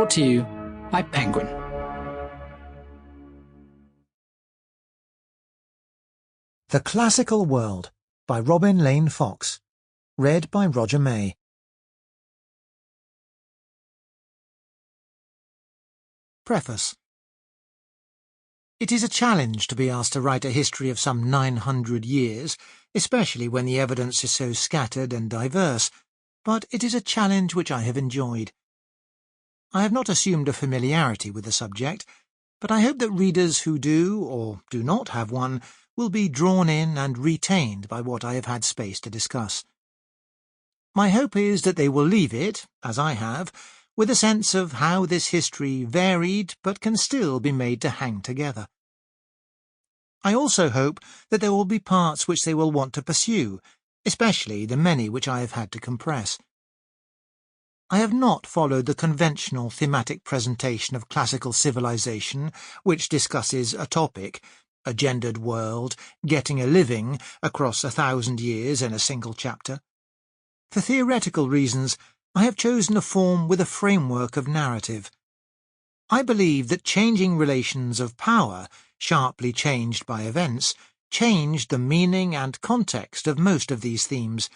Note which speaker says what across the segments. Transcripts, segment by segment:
Speaker 1: brought to you by Penguin.
Speaker 2: The Classical World by Robin Lane Fox. Read by Roger May. Preface. It is a challenge to be asked to write a history of some 900 years, especially when the evidence is so scattered and diverse, but it is a challenge which I have enjoyed. I have not assumed a familiarity with the subject, but I hope that readers who do, or do not have one, will be drawn in and retained by what I have had space to discuss. My hope is that they will leave it, as I have, with a sense of how this history varied but can still be made to hang together. I also hope that there will be parts which they will want to pursue, especially the many which I have had to compress. I have not followed the conventional thematic presentation of classical civilization, which discusses a topic, a gendered world, getting a living, across 1,000 years in a single chapter. For theoretical reasons, I have chosen a form with a framework of narrative. I believe that changing relations of power, sharply changed by events, changed the meaning and context of most of these themes,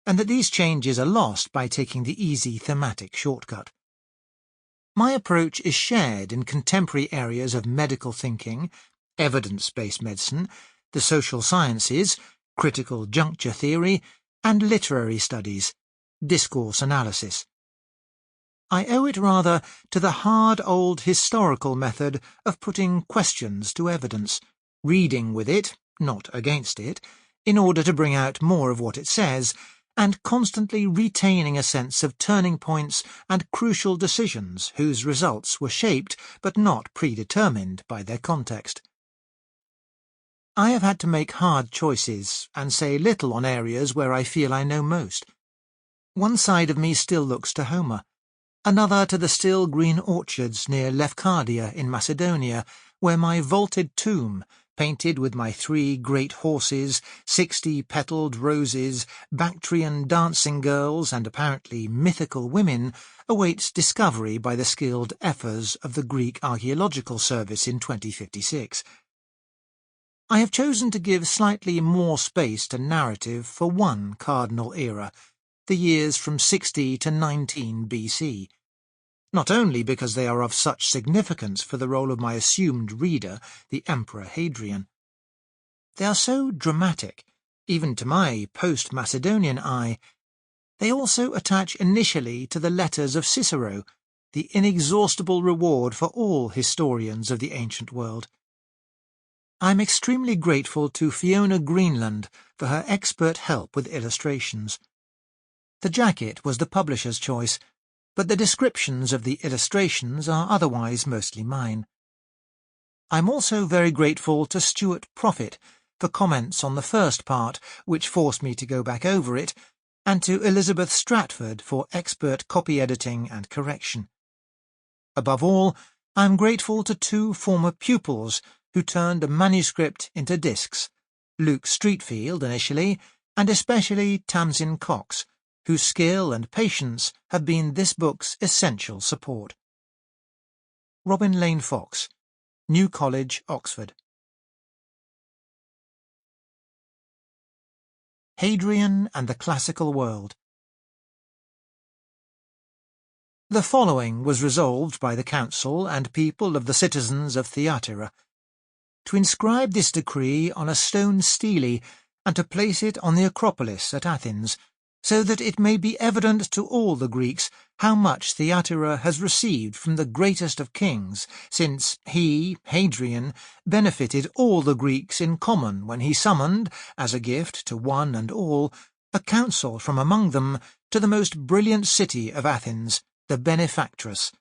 Speaker 2: and that these changes are lost by taking the easy thematic shortcut. My approach is shared in contemporary areas of medical thinking, evidence-based medicine, the social sciences, critical juncture theory, and literary studies, discourse analysis. I owe it rather to the hard old historical method of putting questions to evidence, reading with it, not against it, in order to bring out more of what it says, and constantly retaining a sense of turning points and crucial decisions whose results were shaped but not predetermined by their context. I have had to make hard choices and say little on areas where I feel I know most. One side of me still looks to Homer, another to the still green orchards near Lefkadia in Macedonia, where my vaulted tomb, painted with my 3 great horses, 60 petalled roses, Bactrian dancing girls, and apparently mythical women, awaits discovery by the skilled ephors of the Greek Archaeological Service in 2056. I have chosen to give slightly more space to narrative for one cardinal era, the years from 60 to 19 BC. Not only because they are of such significance for the role of my assumed reader, the Emperor Hadrian. They are so dramatic, even to my post-Macedonian eye. They also attach initially to the letters of Cicero, the inexhaustible reward for all historians of the ancient world. I am extremely grateful to Fiona Greenland for her expert help with illustrations. The jacket was the publisher's choice, but the descriptions of the illustrations are otherwise mostly mine. I am also very grateful to Stuart Profit for comments on the first part, which forced me to go back over it, and to Elizabeth Stratford for expert copy editing and correction. Above all, I am grateful to 2 former pupils who turned a manuscript into discs, Luke Streatfield initially, and especially Tamsin Cox, whose skill and patience have been this book's essential support. Robin Lane Fox, New College, Oxford. Hadrian and the Classical World. The following was resolved by the council and people of the citizens of Thyatira, to inscribe this decree on a stone stele and to place it on the Acropolis at Athens, so that it may be evident to all the Greeks how much Thyatira has received from the greatest of kings, since he, Hadrian, benefited all the Greeks in common when he summoned, as a gift to one and all, a council from among them to the most brilliant city of Athens, the benefactress.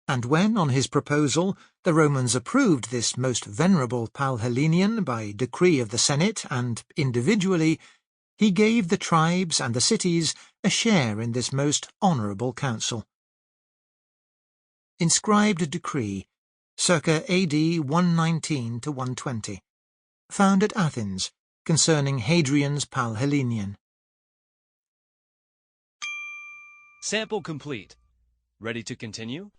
Speaker 2: And when, on his proposal, the Romans approved this most venerable Palhellenian by decree of the Senate and individually, he gave the tribes and the cities a share in this most honourable council. Inscribed decree, circa AD 119 to 120, found at Athens, concerning Hadrian's Palhellenian.
Speaker 3: Sample complete. Ready to continue?